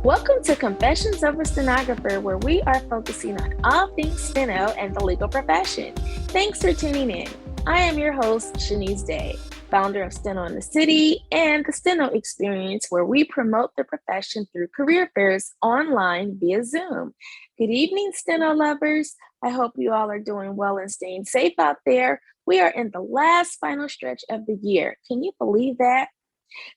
Welcome to Confessions of a Stenographer, where we are focusing on all things steno and the legal profession. Thanks for tuning in. I am your host, Shaunise Day, founder of Steno in the City and the Steno Experience, where we promote the profession through career fairs online via Zoom. Good evening, steno lovers. I hope you all are doing well and staying safe out there. We are in the last final stretch of the year. Can you believe that?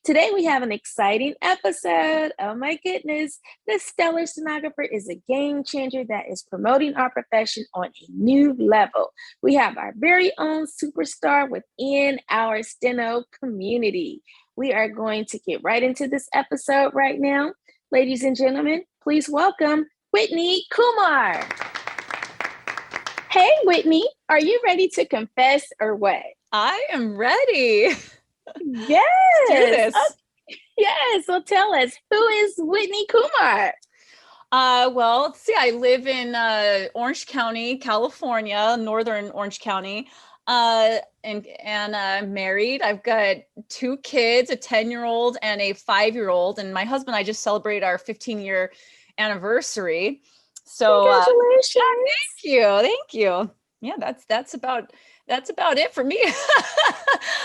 Today we have an exciting episode. Oh my goodness. The Stellar Stenographer is a game changer that is promoting our profession on a new level. We have our very own superstar within our steno community. We are going to get right into this episode right now. Ladies and gentlemen, please welcome Whitney Kumar. Hey, Whitney, are you ready to confess or what? I am ready. Yes. Let's do this. Yes. So tell us, who is Whitney Kumar? Well, let's see. I live in Orange County, California, northern Orange County, and I'm married. I've got 2 kids, a 10-year-old and a 5-year-old, and my husband and I just celebrated our 15-year anniversary. So, Congratulations! Thank you. Yeah, that's about it for me.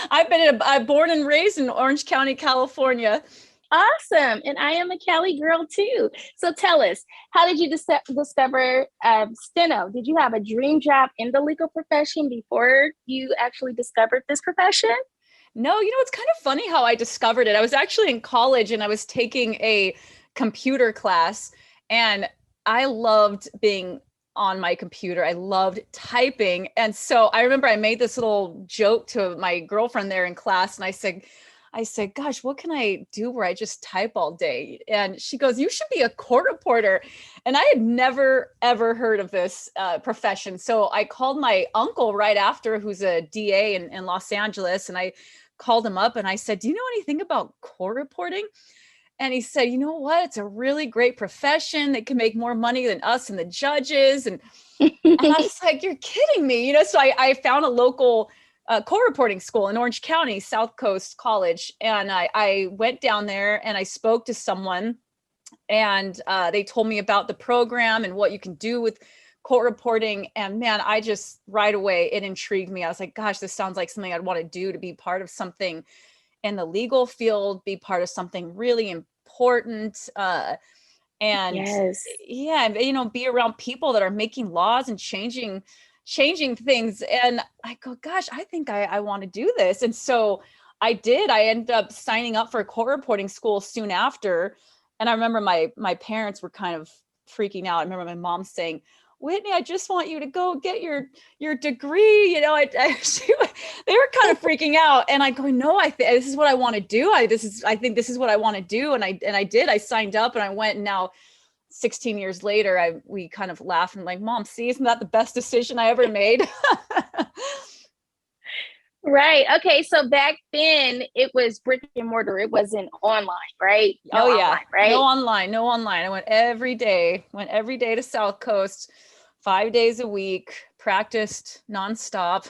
I'm born and raised in Orange County, California. Awesome. And I am a Cali girl too. So tell us, how did you discover steno? Did you have a dream job in the legal profession before you actually discovered this profession? No, it's kind of funny how I discovered it. I was actually in college and I was taking a computer class, and I loved being on my computer. I loved typing. And so I remember I made this little joke to my girlfriend there in class. And I said, gosh, what can I do where I just type all day? And she goes, you should be a court reporter. And I had never, ever heard of this profession. So I called my uncle right after, who's a DA in Los Angeles. And I called him up and I said, do you know anything about court reporting? And he said, you know what? It's a really great profession. They can make more money than us and the judges. And I was like, you're kidding me. So I found a local court reporting school in Orange County, South Coast College. And I went down there and I spoke to someone, and they told me about the program and what you can do with court reporting. And man, I just right away, it intrigued me. I was like, gosh, this sounds like something I'd want to do, to be part of something in the legal field, be part of something really important, and yes. be around people that are making laws and changing things. And I go, gosh, I think I want to do this. And so I did. I ended up signing up for a court reporting school soon after. And I remember my parents were kind of freaking out. I remember my mom saying, Whitney, I just want you to go get your degree. They were kind of freaking out, and I go, no, this is what I want to do. I think this is what I want to do. And I did. I signed up and I went. And now, 16 years later, we kind of laugh and like, Mom, see, isn't that the best decision I ever made? Right. Okay. So back then it was brick and mortar. It wasn't online, right? No online, right? No online. I went every day to South Coast, 5 days a week, practiced nonstop.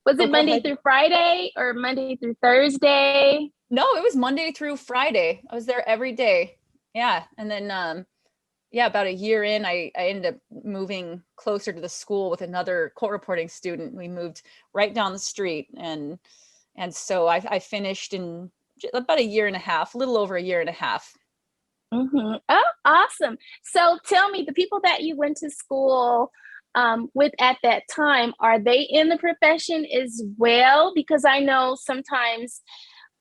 Was it Monday through Friday or Monday through Thursday? No, it was Monday through Friday. I was there every day. Yeah. And then, about a year in, I ended up moving closer to the school with another court reporting student. We moved right down the street. And so I finished in about a year and a half, a little over a year and a half. Mm-hmm. Oh, awesome. So tell me, the people that you went to school with at that time, are they in the profession as well? Because I know sometimes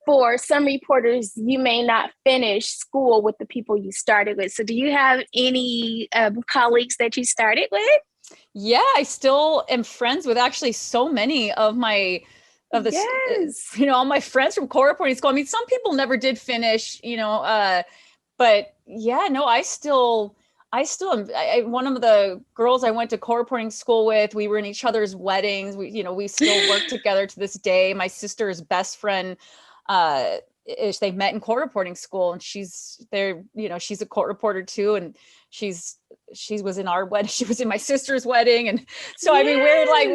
for some reporters, you may not finish school with the people you started with. So do you have any colleagues that you started with? Yeah, I still am friends with actually so many of my all my friends from court reporting school. I mean, some people never did finish, but yeah, no, I still am. One of the girls I went to court reporting school with, we were in each other's weddings. We still work together to this day. My sister's best friend they met in court reporting school, and she's there, she's a court reporter too. And she was in our wedding. She was in my sister's wedding. And so, I mean, we're like,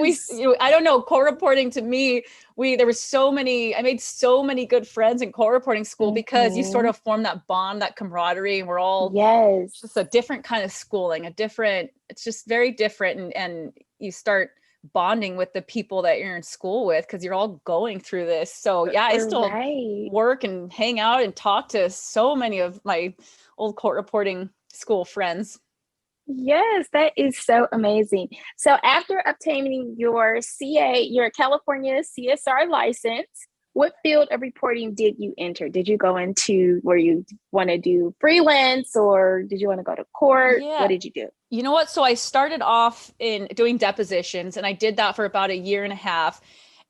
I don't know, court reporting to me, I made so many good friends in court reporting school because you sort of form that bond, that camaraderie, and we're all just a different kind of schooling, it's just very different. And you start bonding with the people that you're in school with because you're all going through this. So yeah, I still work and hang out and talk to so many of my old court reporting school friends. Yes, that is so amazing. So after obtaining your California CSR license, what field of reporting did you enter? Did you go into where you want to do freelance, or did you want to go to court? Yeah. What did you do? You know what? So I started off in doing depositions, and I did that for about a year and a half.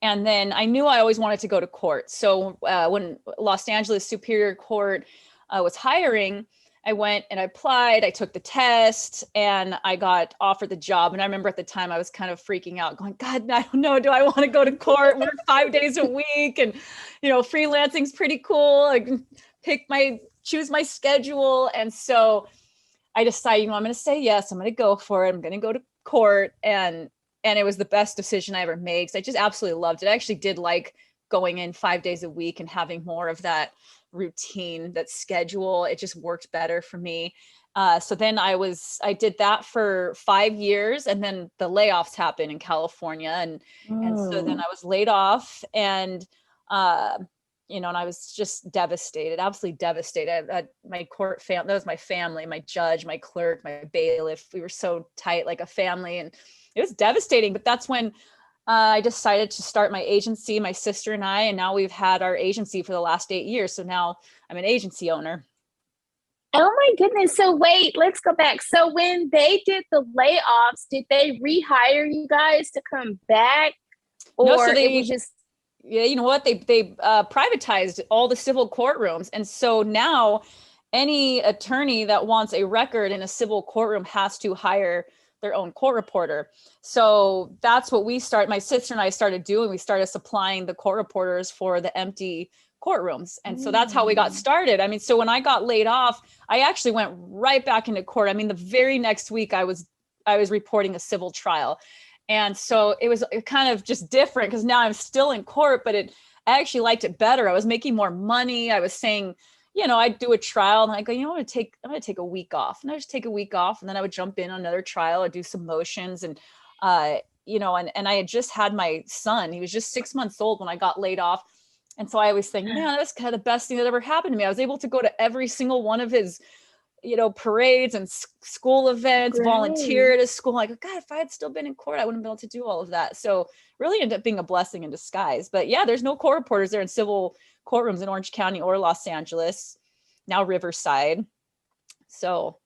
And then I knew I always wanted to go to court. So when Los Angeles Superior Court was hiring, I went and I applied, I took the test, and I got offered the job. And I remember at the time I was kind of freaking out going, God, I don't know. Do I want to go to court, work 5 days a week? And, freelancing's pretty cool. I can choose my schedule. And so I decided, I'm going to say yes, I'm going to go for it. I'm going to go to court. And it was the best decision I ever made, because I just absolutely loved it. I actually did like going in 5 days a week and having more of that routine, that schedule. It just worked better for me. So then I did that for 5 years, and then the layoffs happened in California. And so then I was laid off, and, and I was just devastated, absolutely devastated. My court family, that was my family, my judge, my clerk, my bailiff. We were so tight, like a family, and it was devastating. But that's when I decided to start my agency, my sister and I, and now we've had our agency for the last 8 years. So now I'm an agency owner. Oh my goodness. So wait, let's go back. So when they did the layoffs, did they rehire you guys to come back? Or no, so it was just... Yeah, you know what? They privatized all the civil courtrooms. And so now any attorney that wants a record in a civil courtroom has to hire their own court reporter. So that's what my sister and I started doing. We started supplying the court reporters for the empty courtrooms. And so that's how we got started. I mean, so when I got laid off, I actually went right back into court. I mean, the very next week I was reporting a civil trial. And so it was kind of just different, because now I'm still in court, but I actually liked it better. I was making more money. I was saying, I'd do a trial and I go, I'm going to take a week off, and I just take a week off. And then I would jump in on another trial. I'd do some motions, and, and I had just had my son. He was just 6 months old when I got laid off. And so I always think, man, that's kind of the best thing that ever happened to me. I was able to go to every single one of his parades and school events, volunteer at his school. Like, God, if I had still been in court, I wouldn't be able to do all of that. So really ended up being a blessing in disguise. But yeah, there's no court reporters there in civil courtrooms in Orange County or Los Angeles, now Riverside. So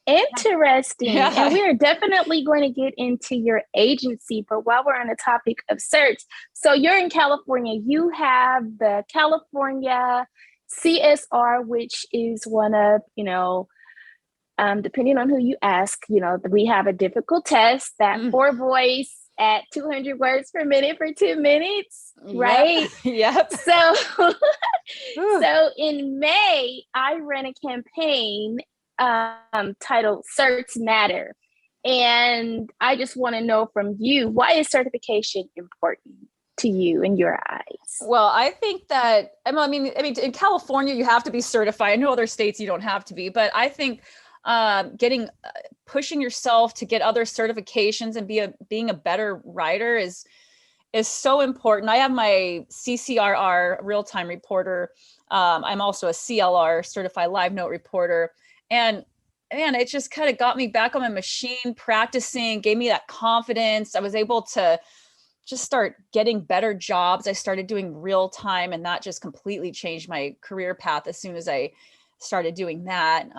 interesting. Yeah. And we are definitely going to get into your agency. But while we're on the topic of certs, so you're in California, you have the California CSR, which is one of, depending on who you ask, we have a difficult test, that 4 voice at 200 words per minute for 2 minutes, right? Yep. So in May, I ran a campaign titled Certs Matter. And I just want to know from you, why is certification important to you in your eyes? Well, I think that, I mean, in California, you have to be certified. I know other states you don't have to be, but I think pushing yourself to get other certifications and being a better writer is so important. I have my CCRR, real-time reporter. I'm also a CLR, certified live note reporter. And man, it just kind of got me back on my machine, practicing, gave me that confidence. I was able to just start getting better jobs. I started doing real time, and that just completely changed my career path as soon as I started doing that.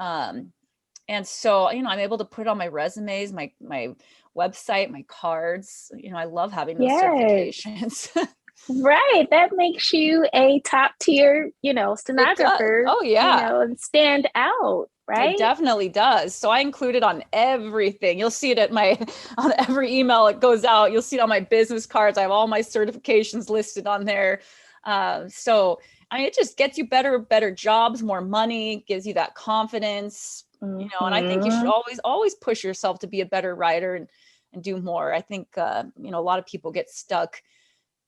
And so, I'm able to put it on my resumes, my website, my cards. I love having those certifications. Right. That makes you a top tier, stenographer. Oh yeah. And stand out. Right? It definitely does. So I include it on everything. You'll see it on every email it goes out. You'll see it on my business cards. I have all my certifications listed on there. So I mean, it just gets you better jobs, more money, gives you that confidence, and I think you should always push yourself to be a better writer and do more. I think, a lot of people get stuck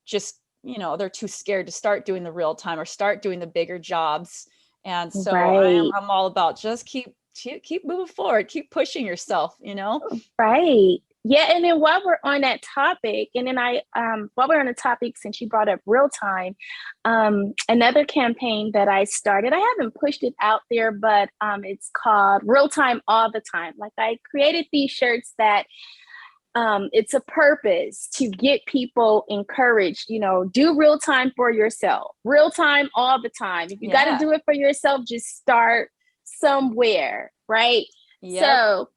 just, they're too scared to start doing the real time or start doing the bigger jobs. And so Right. I'm all about just keep moving forward, keep pushing yourself, Right. Yeah, and then while we're on that topic, and then while we're on the topic, since you brought up real time, another campaign that I started, I haven't pushed it out there, but it's called Real Time All the Time. Like, I created these shirts that it's a purpose to get people encouraged, do real time for yourself, real time all the time. If you got to do it for yourself, just start somewhere, right? Yep. So,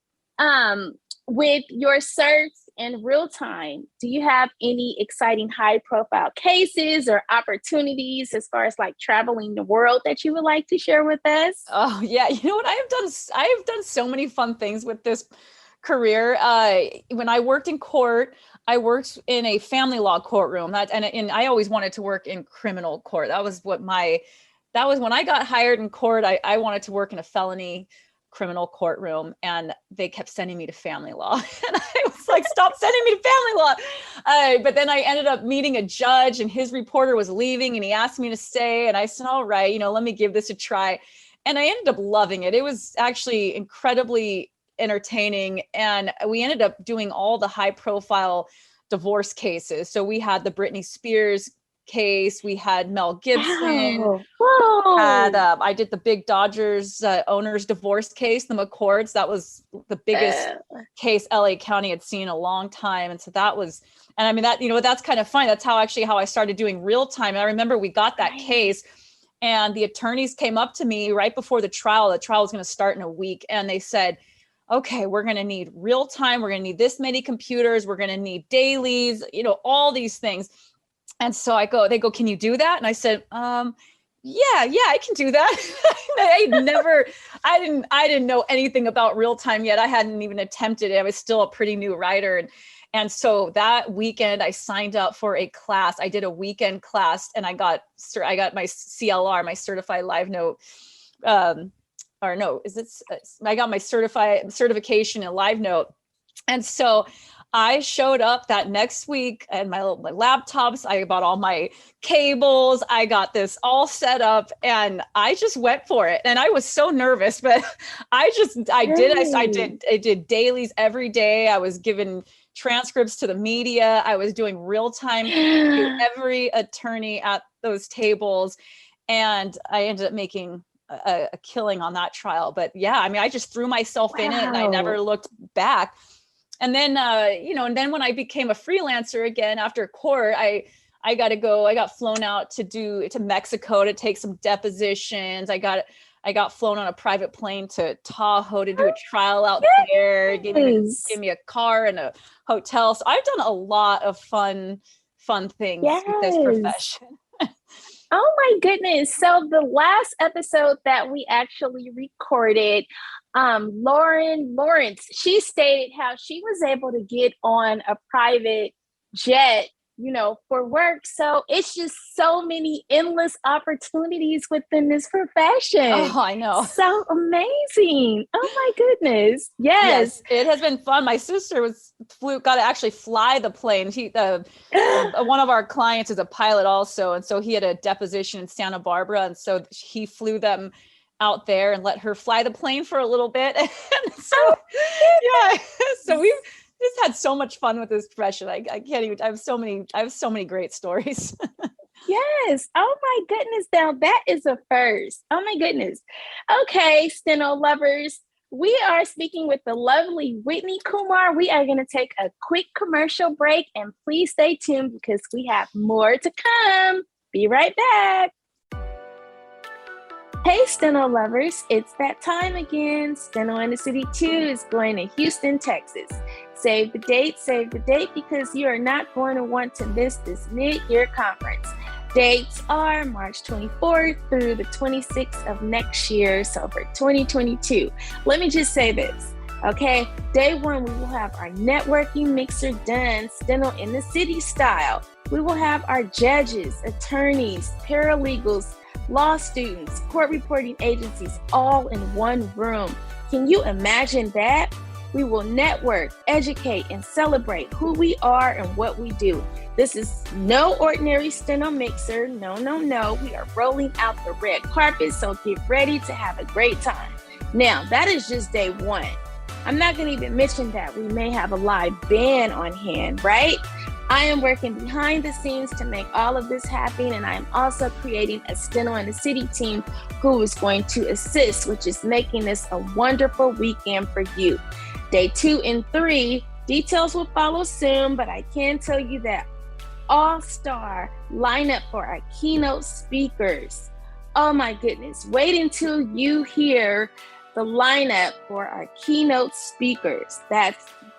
with your search in real time, do you have any exciting high profile cases or opportunities as far as like traveling the world that you would like to share with us? Oh yeah. You know what? I have done so many fun things with this career. When I worked in court, I worked in a family law courtroom. And I always wanted to work in criminal court. That was when I got hired in court. I wanted to work in a felony criminal courtroom, and they kept sending me to family law. And I was like, stop sending me to family law. But then I ended up meeting a judge, and his reporter was leaving, and he asked me to stay. And I said, all right, let me give this a try. And I ended up loving it. It was actually incredibly entertaining. And we ended up doing all the high profile divorce cases. So we had the Britney Spears case, we had Mel Gibson. I did the big Dodgers owners divorce case, the McCords. That was the biggest case LA County had seen in a long time. And so that was, and I mean, that, that's kind of funny. That's how I started doing real time. And I remember we got that case, and the attorneys came up to me right before the trial. The trial was going to start in a week. And they said, okay, we're going to need real time. We're going to need this many computers. We're going to need dailies, all these things. And so they go, can you do that? And I said, yeah, I can do that. I didn't know anything about real time yet. I hadn't even attempted it. I was still a pretty new writer. And so that weekend I signed up for a class. I did a weekend class, and I got my CLR, my certified live note. I got my certification in live note. And so I showed up that next week, and my laptops, I bought all my cables, I got this all set up, and I just went for it. And I was so nervous, but I did dailies every day. I was giving transcripts to the media. I was doing real time to every attorney at those tables. And I ended up making a killing on that trial. But yeah, I mean, I just threw myself in it, and I never looked back. And then, and then when I became a freelancer again after court, I got flown out to Mexico to take some depositions. I got flown on a private plane to Tahoe to do a trial out there. Gave me a car and a hotel. So I've done a lot of fun things with this profession. Oh my goodness. So the last episode that we actually recorded, Lawrence, she stated how she was able to get on a private jet, for work. So it's just so many endless opportunities within this profession. Oh, I know. So amazing. Oh my goodness. Yes. It has been fun. My sister got to actually fly the plane. One of our clients is a pilot also. And so he had a deposition in Santa Barbara. And so he flew them out there and let her fly the plane for a little bit. And so, so we've just had so much fun with this profession. I can't even, I have so many great stories. Yes. Oh my goodness. Now that is a first. Oh my goodness. Okay, Steno lovers, we are speaking with the lovely Whitney Kumar. We are going to take a quick commercial break, and please stay tuned because we have more to come. Be right back. Hey, Steno lovers, it's that time again. Steno in the City 2 is going to Houston, Texas. Save the date because you are not going to want to miss this mid-year conference. Dates are March 24th through the 26th of next year, so for 2022. Let me just say this, okay? Day one, we will have our networking mixer done, Steno in the City style. We will have our judges, attorneys, paralegals, law students, court reporting agencies, all in one room. Can you imagine that? We will network, educate, and celebrate who we are and what we do. This is no ordinary steno mixer. No, no, no. We are rolling out the red carpet, so get ready to have a great time. Now, that is just day one. I'm not going to even mention that we may have a live band on hand, right? I am working behind the scenes to make all of this happen, and I am also creating a Steno in the City team who is going to assist, which is making this a wonderful weekend for you. Day 2 and 3, details will follow soon, but I can tell you that all-star lineup for our keynote speakers. Oh my goodness, wait until you hear the lineup for our keynote speakers.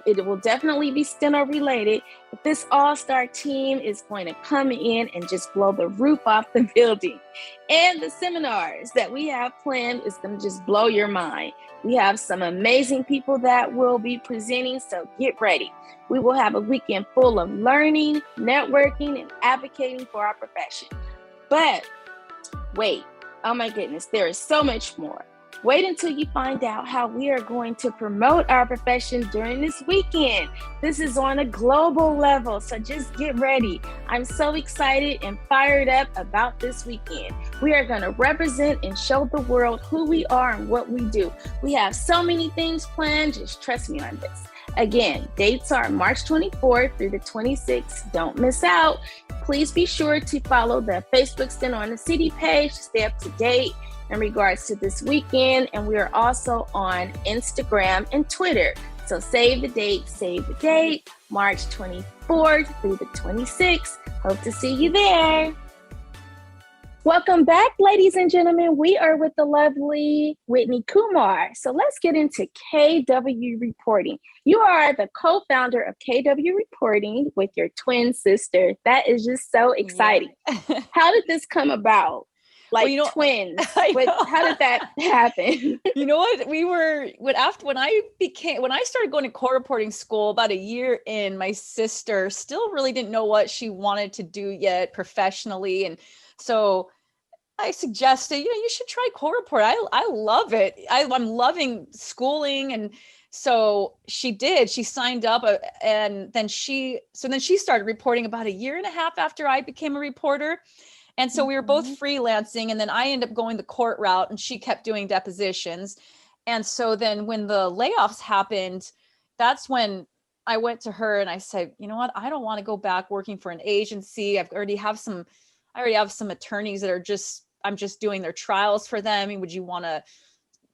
It will definitely be Steno related, but this all-star team is going to come in and just blow the roof off the building. And the seminars that we have planned is going to just blow your mind. We have some amazing people that will be presenting, so get ready. We will have a weekend full of learning, networking, and advocating for our profession. But wait, oh my goodness, there is so much more. Wait until you find out how we are going to promote our profession during this weekend. This is on a global level, so just get ready. I'm so excited and fired up about this weekend. We are going to represent and show the world who we are and what we do. We have so many things planned. Just trust me on this. Again, dates are March 24th through the 26th. Don't miss out. Please be sure to follow the Facebook Steno in the City page to stay up to date in regards to this weekend. And we are also on Instagram and Twitter. So save the date, March 24th through the 26th. Hope to see you there. Welcome back, ladies and gentlemen. We are with the lovely Whitney Kumar. So let's get into KW Reporting. You are the co-founder of KW Reporting with your twin sister. That is just so exciting. Yeah. How did this come about? Twins. How did that happen? You know what? When I started going to court reporting school about a year in, my sister still really didn't know what she wanted to do yet professionally. And so I suggested, you should try court report. I love it. I'm loving schooling. And so she did. She signed up and then she started reporting about a year and a half after I became a reporter. And so we were both freelancing, and then I ended up going the court route and she kept doing depositions. And so then when the layoffs happened, that's when I went to her and I said, you know what, I don't want to go back working for an agency. I already have some attorneys that I'm just doing their trials for them. And would you want to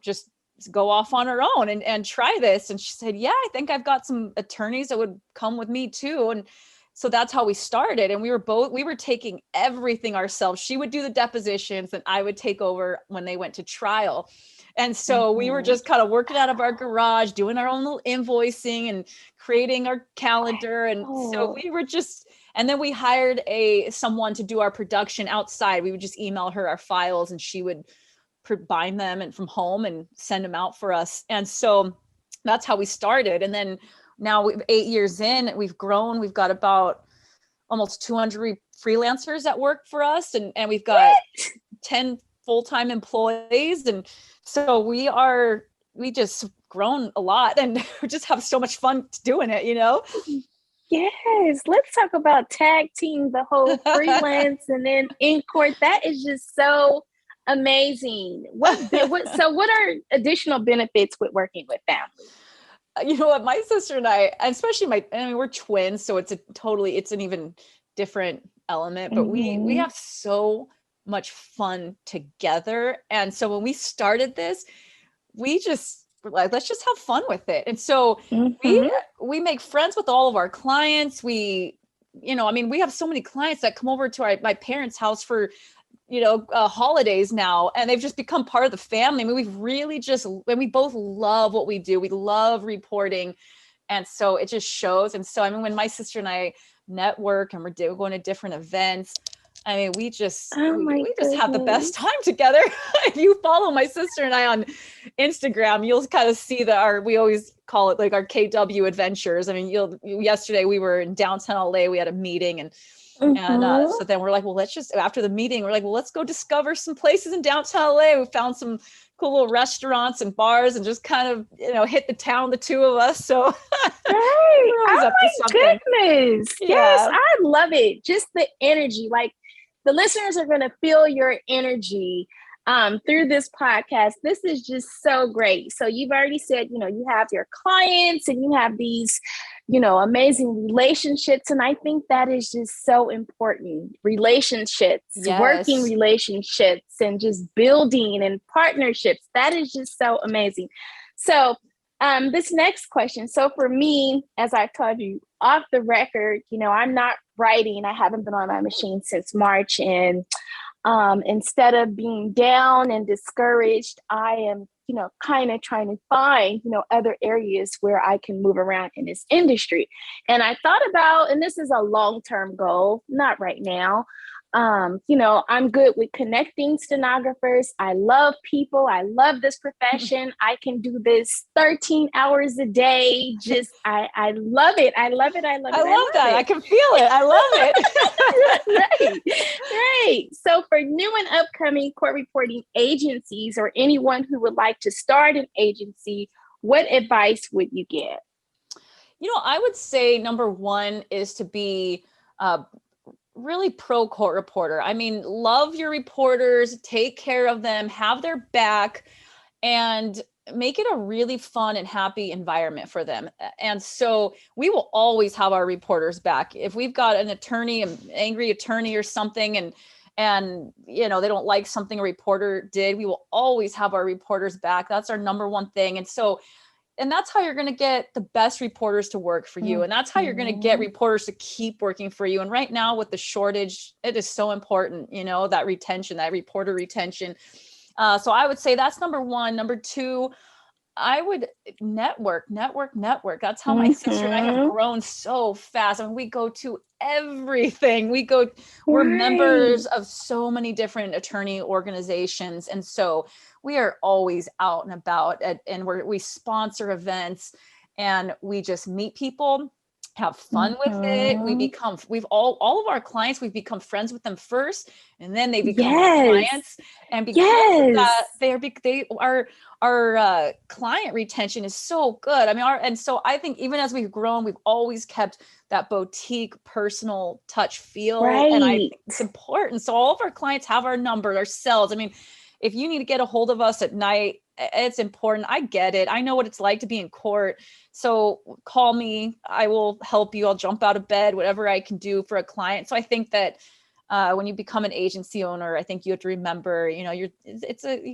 just go off on her own and try this? And she said, yeah, I think I've got some attorneys that would come with me too. And so that's how we started. And we were taking everything ourselves. She would do the depositions and I would take over when they went to trial. And so we were just kind of working out of our garage, doing our own little invoicing and creating our calendar. And so we were and then we hired someone to do our production outside. We would just email her our files and she would bind them and from home and send them out for us. And so that's how we started. And then now 8 years in, we've grown. We've got about almost 200 freelancers that work for us. And we've got 10 full-time employees. And so we just grown a lot and we just have so much fun doing it, Yes, let's talk about tag team, the whole freelance and then in court. That is just so amazing. What are additional benefits with working with family? You know what, my sister and I, especially we're twins, so it's an even different element, but we have so much fun together. And so when we started this, we just were like, let's just have fun with it. And so we make friends with all of our clients. We have so many clients that come over to my parents' house for holidays now, and they've just become part of the family. I mean, we both love what we do. We love reporting. And so it just shows. And so, when my sister and I network and we're going to different events, we just have the best time together. If you follow my sister and I on Instagram, you'll kind of see that we always call it like our KW adventures. Yesterday we were in downtown LA, we had a meeting and And so then we're like, well, let's just, after the meeting, we're like, well, let's go discover some places in downtown LA. We found some cool little restaurants and bars and just kind of, hit the town, the two of us. So Right. we're always Oh up to my something. goodness. Yes, Yeah. I love it. Just the energy. Like the listeners are going to feel your energy through this podcast. This is just so great. So you've already said, you have your clients and you have these, amazing relationships. And I think that is just so important. Relationships, working Yes. relationships, and just building and partnerships. That is just so amazing. So this next question. So for me, as I told you off the record, I'm not writing. I haven't been on my machine since March. And instead of being down and discouraged, I am, kind of trying to find, other areas where I can move around in this industry. And I thought about, and this is a long-term goal, not right now. I'm good with connecting stenographers. I love people. I love this profession. I can do this 13 hours a day. Just, I love it. I love it. I love it. I love that. It. I can feel it. I love it. Right. So for new and upcoming court reporting agencies or anyone who would like to start an agency, what advice would you give? I would say number one is to be really pro court reporter. I mean, love your reporters, take care of them, have their back, and make it a really fun and happy environment for them. And so we will always have our reporters back. If we've got an attorney, an angry attorney or something, and they don't like something a reporter did, we will always have our reporters back. That's our number one thing. And that's how you're going to get the best reporters to work for you. And that's how you're going to get reporters to keep working for you. And right now with the shortage, it is so important, that retention, that reporter retention. So I would say that's number one. Number two, I would network. That's how my sister and I have grown so fast. I mean, we go to everything. We're members of so many different attorney organizations. And so we are always out and about and we sponsor events and we just meet people, have fun with it. All of our clients, we've become friends with them first, and then they become our clients. And because of that, our client retention is so good. I mean, and so I think even as we've grown, we've always kept that boutique personal touch feel. Right. And I think it's important. So all of our clients have our number, our cells. I mean, if you need to get a hold of us at night, it's important. I get it. I know what it's like to be in court. So call me. I will help you. I'll jump out of bed, whatever I can do for a client. So I think that when you become an agency owner, I think you have to remember, you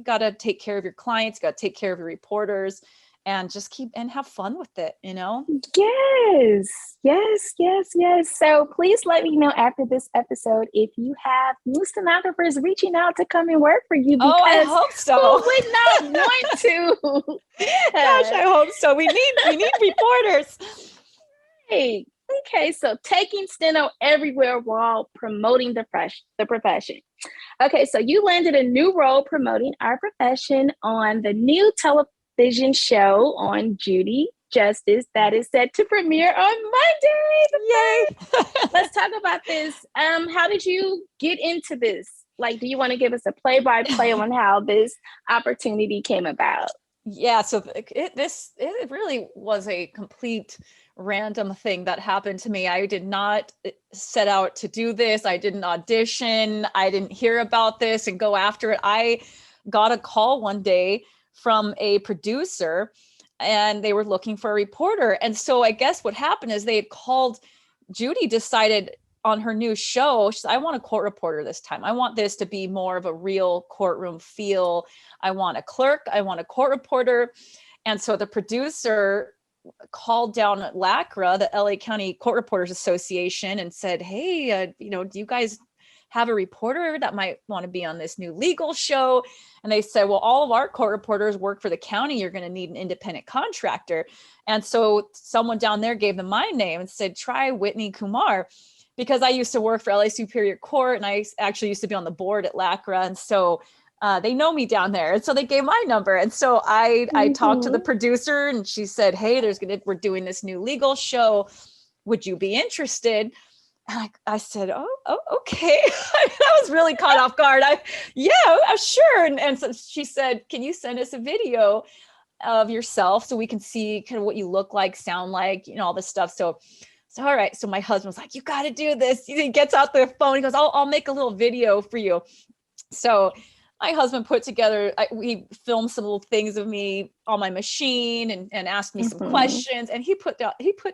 got to take care of your clients, got to take care of your reporters, and just have fun with it, Yes. So please let me know after this episode if you have new stenographers reaching out to come and work for you. Because I hope so. Who would not want to? Gosh, I hope so. We need reporters. Hey. Okay, so taking steno everywhere while promoting the profession. Okay, so you landed a new role promoting our profession on the new television show on Judy Justice that is set to premiere on Monday. Yay! Let's talk about this. How did you get into this? Like, do you want to give us a play-by-play on how this opportunity came about? Yeah, so it really was a complete random thing that happened to me. I did not set out to do this. I didn't audition. I didn't hear about this and go after it. I got a call one day from a producer and they were looking for a reporter. And so I guess what happened is they had called, Judy decided on her new show, she said, I want a court reporter this time. I want this to be more of a real courtroom feel. I want a clerk. I want a court reporter. And so the producer called down at LACRA, the LA County Court Reporters Association, and said, hey, do you guys have a reporter that might want to be on this new legal show? And they said, well, all of our court reporters work for the county. You're going to need an independent contractor. And so someone down there gave them my name and said, try Whitney Kumar, because I used to work for LA Superior Court and I actually used to be on the board at LACRA. And so they know me down there. And so they gave my number. And so I talked to the producer and she said, hey, we're doing this new legal show. Would you be interested? And I said, oh, okay. I was really caught off guard. Sure. And so she said, can you send us a video of yourself so we can see kind of what you look like, sound like, all this stuff. So all right. So my husband was like, you got to do this. He gets out the phone. He goes, I'll make a little video for you. So my husband put together, we filmed some little things of me on my machine and asked me some questions. And he put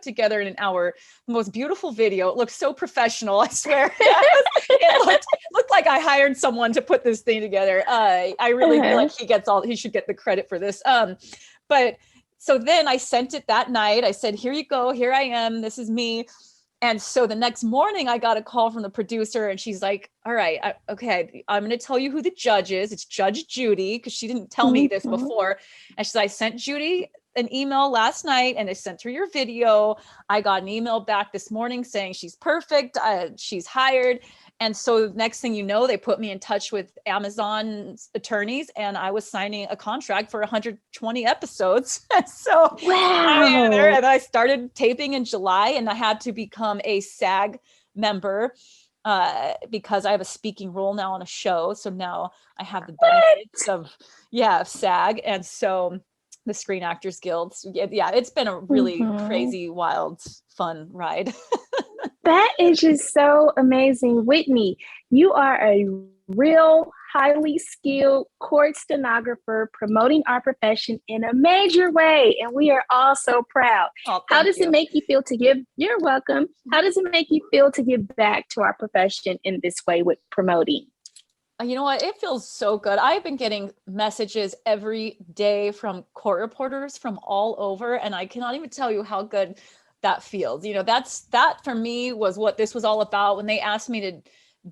together in an hour the most beautiful video. It looked so professional, I swear. It looked like I hired someone to put this thing together. I really feel like he should get the credit for this. But so then I sent it that night. I said, here you go. Here I am. This is me. And so the next morning I got a call from the producer and she's like, all right, okay, I'm going to tell you who the judge is. It's Judge Judy, because she didn't tell me this before. And she said, I sent Judy an email last night and I sent her your video. I got an email back this morning saying she's perfect. She's hired. And so next thing you know, they put me in touch with Amazon's attorneys and I was signing a contract for 120 episodes. So wow. and I started taping in July and I had to become a SAG member because I have a speaking role now on a show. So now I have the benefits of SAG. And so the Screen Actors Guild. Yeah, it's been a really crazy, wild, fun ride. That is just so amazing. Whitney, you are a real highly skilled court stenographer promoting our profession in a major way. And we are all so proud. How does it make you feel to give? You're welcome. How does it make you feel to give back to our profession in this way with promoting? You know what? It feels so good. I've been getting messages every day from court reporters from all over, and I cannot even tell you how good that feels. That for me was what this was all about. When they asked me to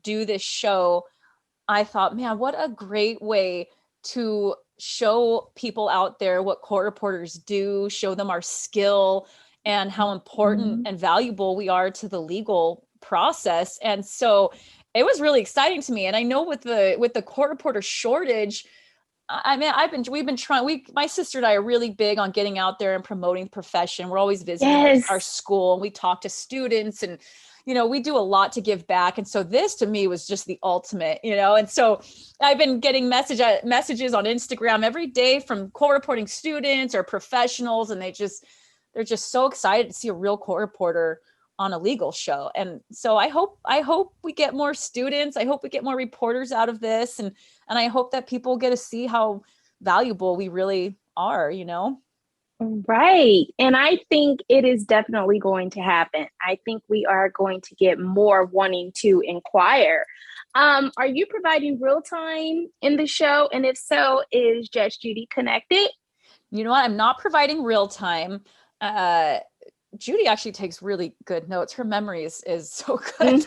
do this show, I thought, man, what a great way to show people out there what court reporters do, show them our skill and how important and valuable we are to the legal process. And so it was really exciting to me. And I know with the court reporter shortage, I mean, we've been trying, my sister and I are really big on getting out there and promoting the profession. We're always visiting our school and we talk to students and, we do a lot to give back. And so this to me was just the ultimate, and so I've been getting messages on Instagram every day from court reporting students or professionals. And they're just so excited to see a real court reporter on a legal show. And so I hope we get more students. I hope we get more reporters out of this. And I hope that people get to see how valuable we really are, Right. And I think it is definitely going to happen. I think we are going to get more wanting to inquire. Are you providing real time in the show? And if so, is Judge Judy connected? You know what? I'm not providing real time. Judy actually takes really good notes. Her memory is so good.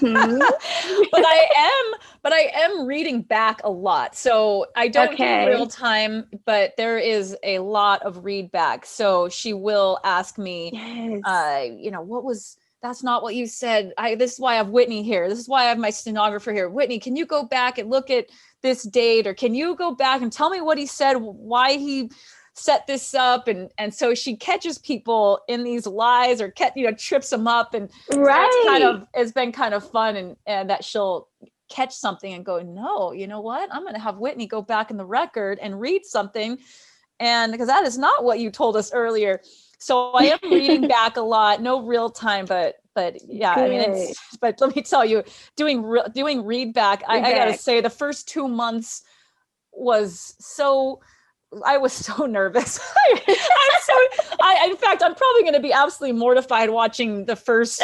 but I am reading back a lot. So I don't do real time, but there is a lot of read back. So she will ask me, that's not what you said. This is why I have Whitney here. This is why I have my stenographer here. Whitney, can you go back and look at this date? Or can you go back and tell me what he said, why he set this up? And so she catches people in these lies or trips them up. And so it's been kind of fun and that she'll catch something and go, no, you know what? I'm going to have Whitney go back in the record and read something. And because that is not what you told us earlier. So I am reading back a lot, no real time, but yeah, good. I mean, but let me tell you, doing read back, I got to say the first 2 months I was so nervous. In fact, I'm probably going to be absolutely mortified watching the first,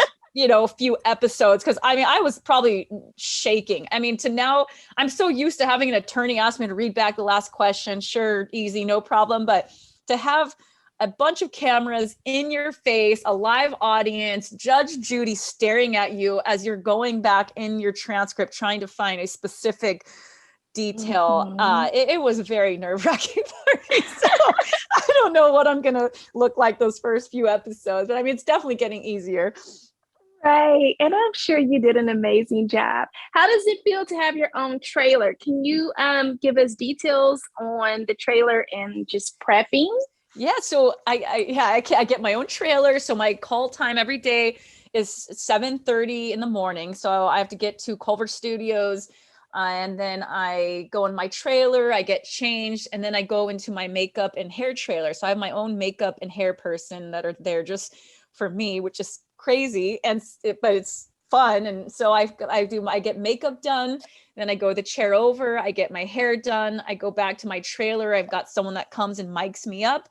few episodes. Cause I was probably shaking. To now I'm so used to having an attorney ask me to read back the last question. Sure. Easy. No problem. But to have a bunch of cameras in your face, a live audience, Judge Judy staring at you as you're going back in your transcript, trying to find a specific detail. It was very nerve-wracking for me. So I don't know what I'm gonna look like those first few episodes, but it's definitely getting easier. Right. And I'm sure you did an amazing job. How does it feel to have your own trailer? Can you give us details on the trailer and just prepping? Yeah, so I get my own trailer. So my call time every day is 7:30 in the morning. So I have to get to Culver Studios, and then I go in my trailer, I get changed, and then I go into my makeup and hair trailer. So I have my own makeup and hair person that are there just for me, which is crazy, but it's fun. And so I get makeup done, then I go the chair over, I get my hair done, I go back to my trailer. I've got someone that comes and mics me up.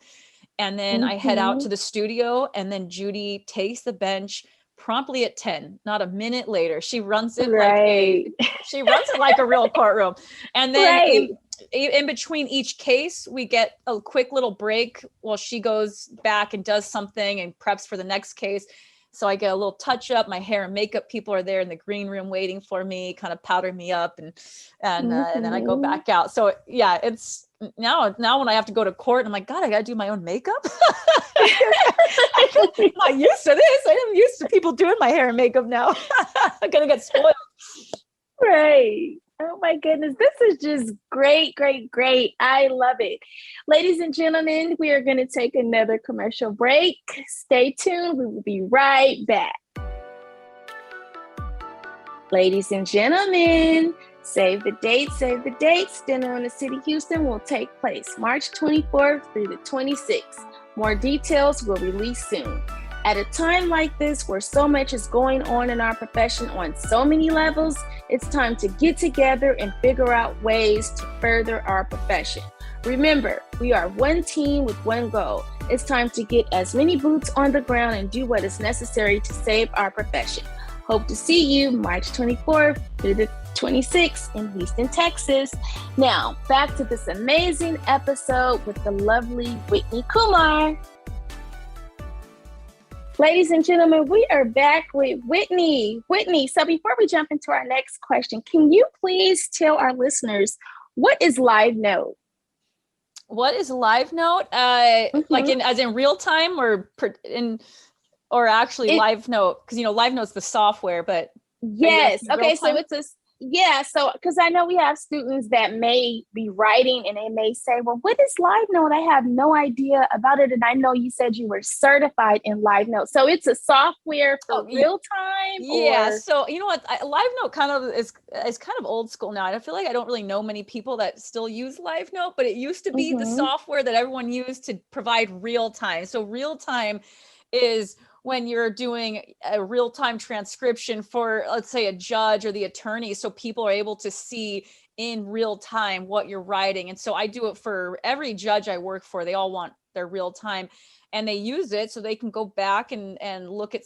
And then I head out to the studio, and then Judy takes the bench promptly at 10, not a minute later. She runs it Right. like a real courtroom. And then Right. in between each case, we get a quick little break while she goes back and does something and preps for the next case. So I get a little touch up. My hair and makeup people are there in the green room waiting for me, kind of powder me up, and then I go back out. So yeah, it's now when I have to go to court, I'm like, God, I gotta do my own makeup. I'm not used to this. I am used to people doing my hair and makeup now. I'm gonna get spoiled. Right. Oh my goodness. This is just great, great, great. I love it. Ladies and gentlemen, we are going to take another commercial break. Stay tuned. We will be right back. Ladies and gentlemen, save the date, save the date. STENO in the City Houston will take place March 24th through the 26th. More details will release soon. At a time like this, where so much is going on in our profession on so many levels, it's time to get together and figure out ways to further our profession. Remember, we are one team with one goal. It's time to get as many boots on the ground and do what is necessary to save our profession. Hope to see you March 24th through the 26th in Houston, Texas. Now, back to this amazing episode with the lovely Whitney Kumar. Ladies and gentlemen, we are back with Whitney. Whitney, so before we jump into our next question, can you please tell our listeners, what is Live Note? What is Live Note? Like as in real time, or actually Live Note? Because Live Note's the software, but yes. Okay, so it's so because I know we have students that may be writing and they may say, well, what is Live Note? I have no idea about it. And I know you said you were certified in Live Note. So it's a software for real time? Yeah. So you know what? Live Note kind of is kind of old school now. I feel like I don't really know many people that still use Live Note, but it used to be the software that everyone used to provide real time. So real time is when you're doing a real-time transcription for, let's say, a judge or the attorney, so people are able to see in real time what you're writing. And so I do it for every judge I work for. They all want their real time, and they use it so they can go back and look at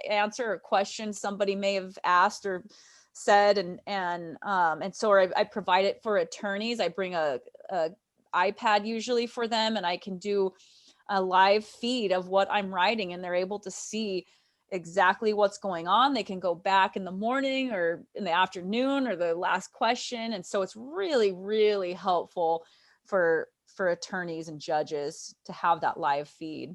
answer a question somebody may have asked or said, and so I provide it for attorneys. I bring a iPad usually for them, and I can do a live feed of what I'm writing, and they're able to see exactly what's going on. They can go back in the morning or in the afternoon or the last question. And so it's really, really helpful for attorneys and judges to have that live feed.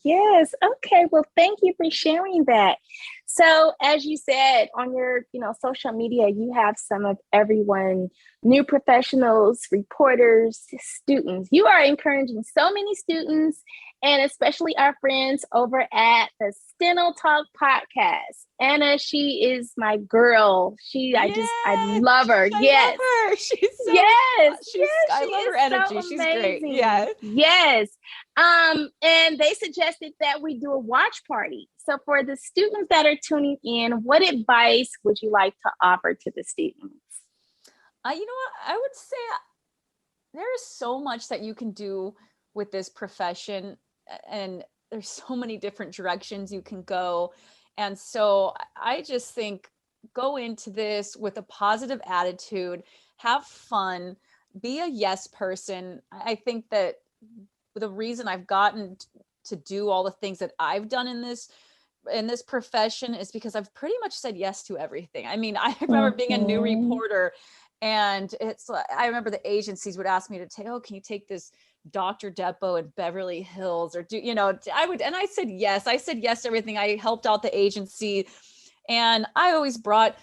Yes. Okay. Well, thank you for sharing that. So, as you said, on your, social media, you have some of everyone, new professionals, reporters, students. You are encouraging so many students, and especially our friends over at the Steno Talk podcast. Anna, she is my girl. I love her. Yes. Love her. She's so, I love her energy. So she's great. Yeah. Yes. And they suggested that we do a watch party. So for the students that are tuning in, what advice would you like to offer to the students? You know what? I would say there is so much that you can do with this profession, and there's so many different directions you can go. And so I just think go into this with a positive attitude, have fun, be a yes person. I think that the reason I've gotten to do all the things that I've done in this profession is because I've pretty much said yes to everything. I mean, I remember being a new reporter, and I remember the agencies would ask me to take, can you take this Dr. Depot in Beverly Hills, or I said yes. I said yes to everything. I helped out the agency, and I always brought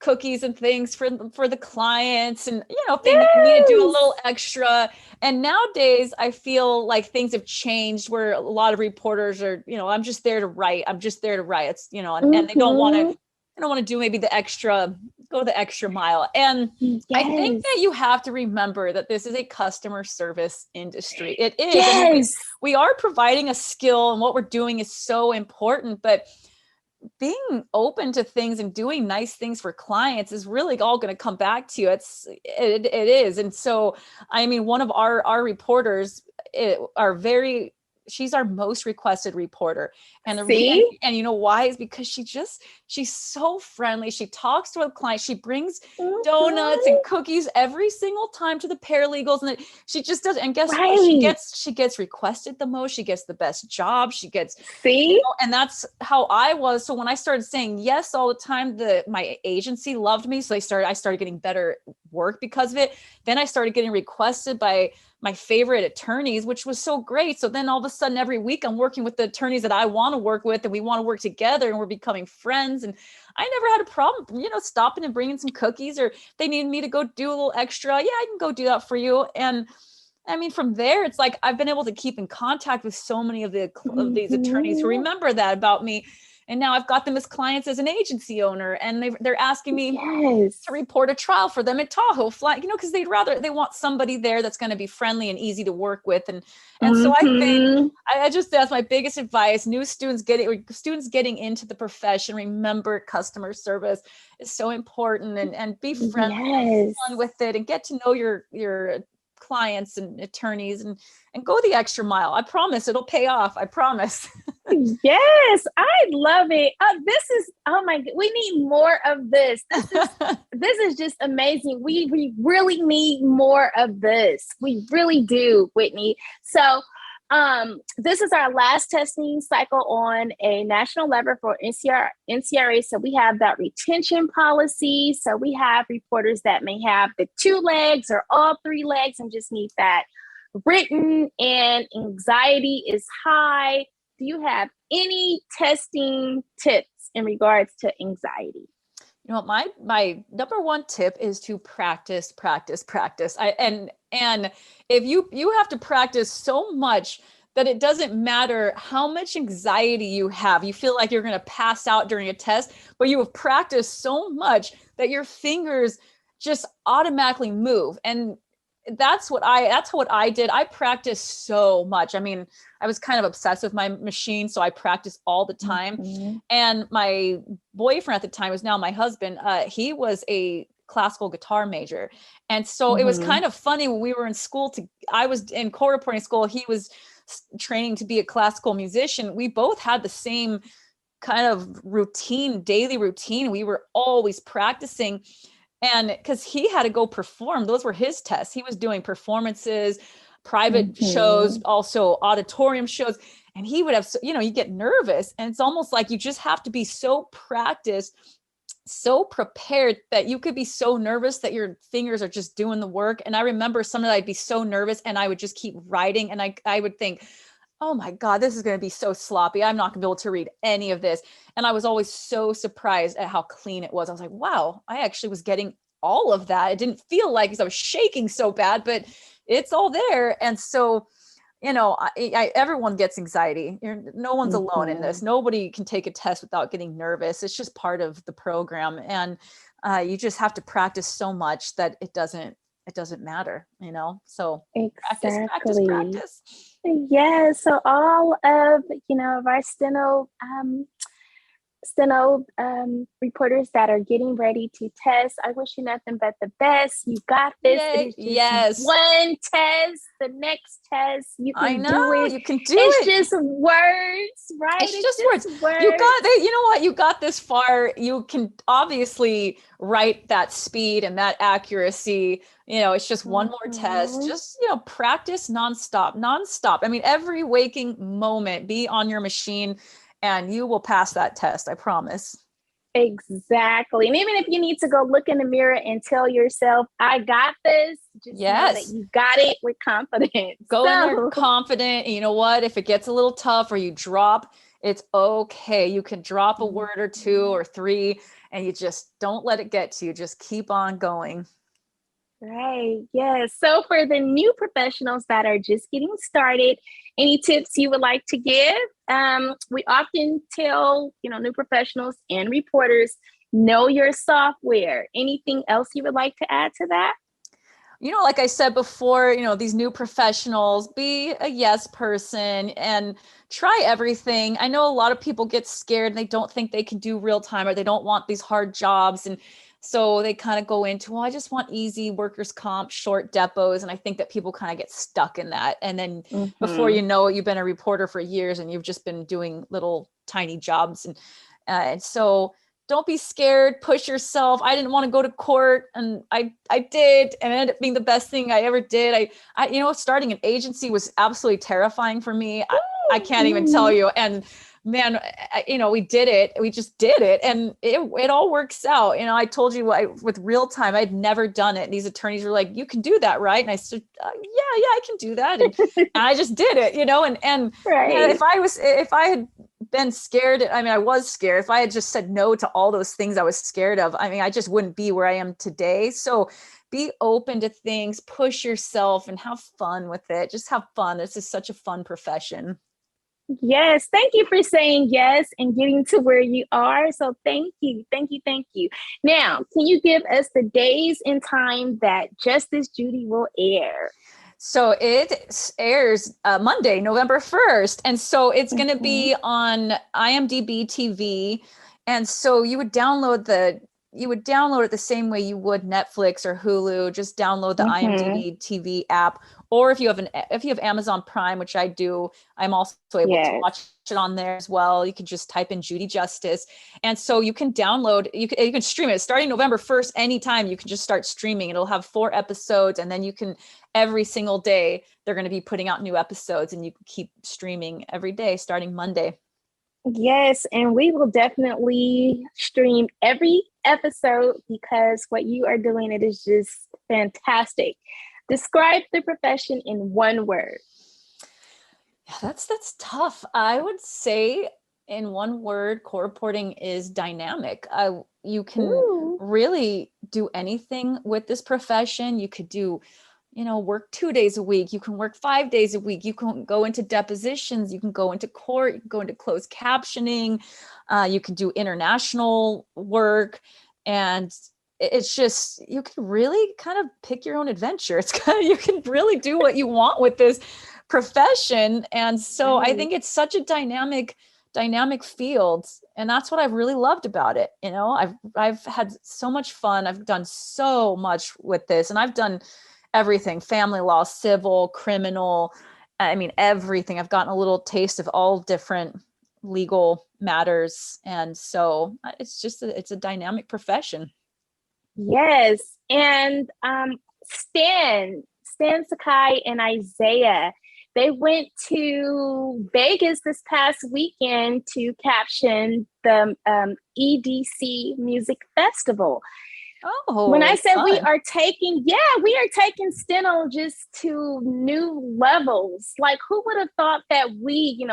cookies and things for the clients, and if they need me to do a Yes. little extra. And nowadays I feel like things have changed where a lot of reporters are, I'm just there to write. It's, and they don't want to do maybe go the extra mile. And I think Yes. that you have to remember that this is a customer service industry. It is. Yes. I mean, we are providing a skill, and what we're doing is so important, but being open to things and doing nice things for clients is really all going to come back to you. It is. And so, I mean, one of our reporters she's our most requested reporter. See? And you know why? Is because she's so friendly. She talks to a client. She brings donuts and cookies every single time to the paralegals. And she just does. And guess what? She gets requested the most. She gets the best job. She gets, and that's how I was. So when I started saying yes all the time, my agency loved me. So I started getting better work because of it. Then I started getting requested by my favorite attorneys, which was so great. So then all of a sudden, every week I'm working with the attorneys that I want to work with, and we want to work together, and we're becoming friends. And I never had a problem, stopping and bringing some cookies, or they need me to go do a little extra. Yeah, I can go do that for you. And I mean, from there, it's like I've been able to keep in contact with so many of these attorneys who remember that about me. And now I've got them as clients as an agency owner, and they're asking me to report a trial for them at Tahoe, because they want somebody there that's going to be friendly and easy to work with. And so I think that's my biggest advice. New students getting into the profession, remember customer service is so important, and be friendly, have fun with it, and get to know your clients and attorneys, and go the extra mile. I promise it'll pay off. I promise. Yes, I love it. Oh my God, we need more of this. This is just amazing. We really need more of this. We really do, Whitney. So this is our last testing cycle on a national level for NCRA. So we have that retention policy. So we have reporters that may have the 2 legs or all 3 legs and just need that written, and anxiety is high. Do you have any testing tips in regards to anxiety? My number one tip is to practice. And if you have to practice so much that it doesn't matter how much anxiety you have, you feel like you're going to pass out during a test, but you have practiced so much that your fingers just automatically move. And that's what I did. I practiced so much. I mean, I was kind of obsessed with my machine, so I practiced all the time. And my boyfriend at the time, was now my husband, he was a classical guitar major. And so it was kind of funny when we were in school I was in court reporting school. He was training to be a classical musician. We both had the same kind of daily routine. We were always practicing. And because he had to go perform, those were his tests. He was doing performances, private shows, also auditorium shows. And he would have, you get nervous. And it's almost like you just have to be so practiced, so prepared, that you could be so nervous that your fingers are just doing the work. And I remember sometimes I'd be so nervous and I would just keep writing. And I would think, oh my God, this is going to be so sloppy. I'm not going to be able to read any of this. And I was always so surprised at how clean it was. I was like, wow, I actually was getting all of that. It didn't feel like, because I was shaking so bad, but it's all there. And so, everyone gets anxiety. No one's alone in this. Nobody can take a test without getting nervous. It's just part of the program. And you just have to practice so much that it doesn't matter, so practice. Yeah, so all of of our steno reporters that are getting ready to test, I wish you nothing but the best. You got this. It is just one test. The next test, you can do it. You can do it. It's just words, right? It's just words. You got this far. You can obviously write that speed and that accuracy. It's just one more test. Just, practice nonstop. I mean, every waking moment, be on your machine, and you will pass that test. I promise. Exactly. And even if you need to go look in the mirror and tell yourself, I got this, just know that you got it with confidence. Go in there confident. And you know what? If it gets a little tough or you drop, It's okay. You can drop a word or two or three, and you just don't let it get to you. Just keep on going. Right. Yes. So for the new professionals that are just getting started, any tips you would like to give? We often tell, new professionals and reporters, know your software. Anything else you would like to add to that? Like I said before, these new professionals, be a yes person and try everything. I know a lot of people get scared and they don't think they can do real time, or they don't want these hard jobs. And so they kind of go into, well, I just want easy workers' comp, short depots. And I think that people kind of get stuck in that. And then before Mm-hmm. you know it, you've been a reporter for years and you've just been doing little tiny jobs. And so don't be scared, push yourself. I didn't want to go to court, and I did, and it ended up being the best thing I ever did. Starting an agency was absolutely terrifying for me. I can't even tell you. And man, we did it. We just did it, and it all works out. I told you with real time, I'd never done it. And these attorneys were like, "You can do that, right?" And I said, "Yeah, I can do that." And I just did it, and Right. if I had been scared, I was scared. If I had just said no to all those things I was scared of, I just wouldn't be where I am today. So be open to things, push yourself, and have fun with it. Just have fun. This is such a fun profession. Yes. Thank you for saying yes and getting to where you are. So thank you. Thank you. Thank you. Now, can you give us the days and time that Justice Judy will air? So it airs Monday, November 1st. And so it's going to be on IMDb TV. And so you would download it the same way you would Netflix or Hulu. Just download the IMDb TV app. Or if you have Amazon Prime, which I do, I'm also able to watch it on there as well. You can just type in Judy Justice. And so you can download, you can stream it starting November 1st, anytime. You can just start streaming. It'll have 4 episodes, and then you can, every single day, they're going to be putting out new episodes, and you can keep streaming every day starting Monday. Yes, and we will definitely stream every episode because what you are doing, it is just fantastic. Describe the profession in one word. Yeah, that's tough. I would say in one word, court reporting is dynamic. You can really do anything with this profession. You could do, work 2 days a week. You can work 5 days a week. You can go into depositions. You can go into court. You can go into closed captioning. You can do international work. And it's just, you can really kind of pick your own adventure. It's kind of, you can really do what you want with this profession. And so I think it's such a dynamic field. And that's what I've really loved about it. I've had so much fun. I've done so much with this, and I've done everything: family law, civil, criminal. Everything. I've gotten a little taste of all different legal matters. And so it's a dynamic profession. Yes. And Stan Sakai and Isaiah, they went to Vegas this past weekend to caption the EDC Music Festival. Oh, when I said fun. we are taking Steno just to new levels. Like, who would have thought that we,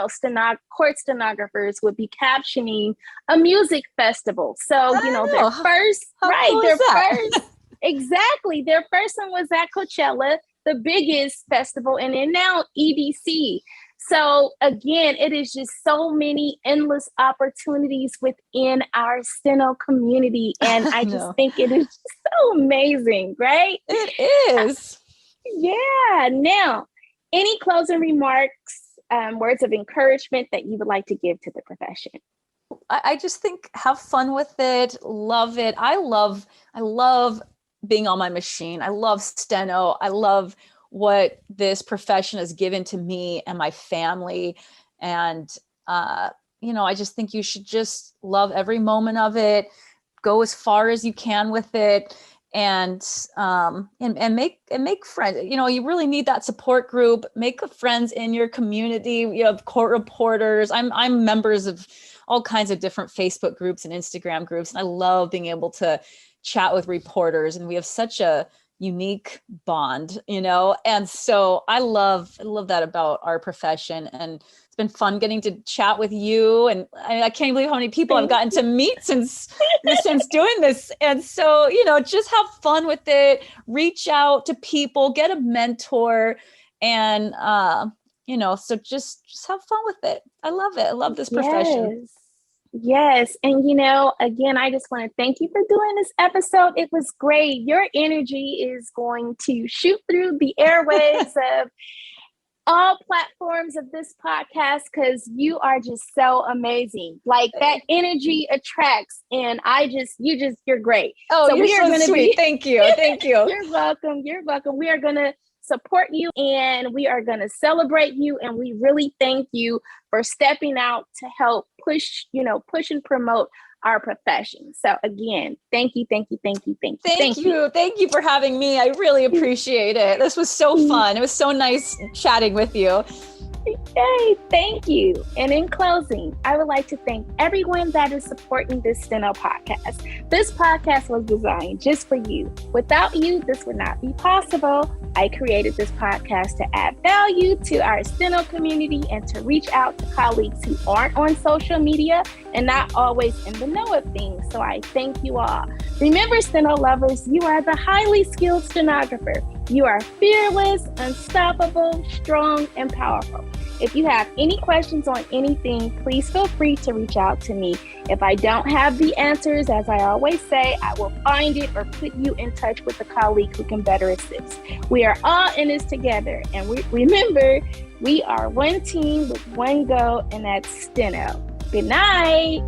court stenographers would be captioning a music festival? So, their first, exactly. Their first one was at Coachella, the biggest festival, and then now EDC. So again, it is just so many endless opportunities within our Steno community. And I just think it is so amazing, right? It is. Yeah. Now, any closing remarks, words of encouragement that you would like to give to the profession? I just think have fun with it. Love it. I love being on my machine. I love Steno. I love what this profession has given to me and my family. And, I just think you should just love every moment of it, go as far as you can with it, and make friends. You really need that support group. Make friends in your community. You have court reporters. I'm members of all kinds of different Facebook groups and Instagram groups. And I love being able to chat with reporters. And we have such a unique bond, And so I love that about our profession. And it's been fun getting to chat with you. And I can't believe how many people I've gotten to meet since doing this. And so, just have fun with it, reach out to people, get a mentor, and, so just have fun with it. I love it. I love this profession. Yes. And, again, I just want to thank you for doing this episode. It was great. Your energy is going to shoot through the airwaves of all platforms of this podcast because you are just so amazing. Like that energy attracts, and you're great. Oh, so you're so sweet. Thank you. Thank you. You're welcome. You're welcome. We are going to support you and we are going to celebrate you. And we really thank you for stepping out to help push and promote our profession. So again, thank you. Thank you for having me. I really appreciate it. This was so fun. It was so nice chatting with you. Yay, thank you. And in closing, I would like to thank everyone that is supporting this STENO podcast. This podcast was designed just for you. Without you, this would not be possible. I created this podcast to add value to our STENO community and to reach out to colleagues who aren't on social media and not always in the know of things. So I thank you all. Remember, STENO lovers, you are the highly skilled stenographer. You are fearless, unstoppable, strong, and powerful. If you have any questions on anything, please feel free to reach out to me. If I don't have the answers, as I always say, I will find it or put you in touch with a colleague who can better assist. We are all in this together. And remember, we are one team with one goal, and that's STENO. Good night.